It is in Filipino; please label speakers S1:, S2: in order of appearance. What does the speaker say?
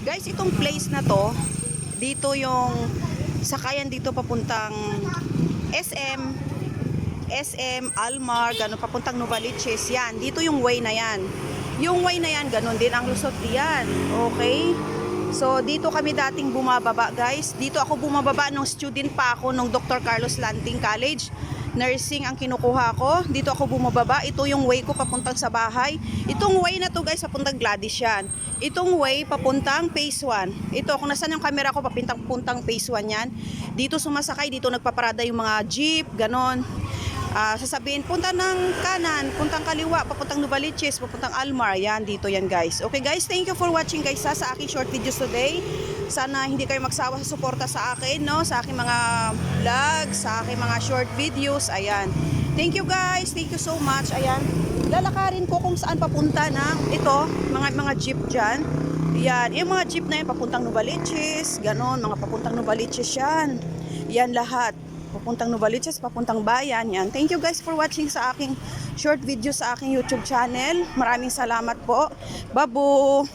S1: Guys, itong place na to, dito yung sakayan dito papuntang SM, Almar, ganun papuntang Novaliches. Yan, dito yung way na yan. Yung way na yan, ganun din ang lusot diyan. Okay? So, dito kami dating bumababa, guys. Dito ako bumababa nung student pa ako nung Dr. Carlos Lanting College. Nursing ang kinukuha ko. Dito ako bumababa. Ito yung way ko papuntang sa bahay. Itong way na to, guys, papuntang Gladys yan. Itong way papuntang Phase 1. Ito, kung nasan yung camera ko, papuntang Phase 1 yan. Dito sumasakay, dito nagpaparada yung mga jeep, ganon. Sasabihin, punta ng kanan, puntang kaliwa, papuntang Novaliches, papuntang Almar. Yan, dito yan, guys. Okay, guys, thank you for watching, guys, sa aking short videos today. Sana hindi kayo magsawa sa suporta sa akin, no? Sa aking mga vlogs, sa aking mga short videos. Ayan. Thank you, guys. Thank you so much. Ayan. Lalakarin ko kung saan papunta na ito, mga jeep dyan. Yan, yung mga jeep na yan, papuntang Novaliches, ganon, mga papuntang Novaliches yan. Yan lahat. Papuntang Novaliches, papuntang bayan. Yan. Thank you guys for watching sa aking short video sa aking YouTube channel. Maraming salamat po. Babu!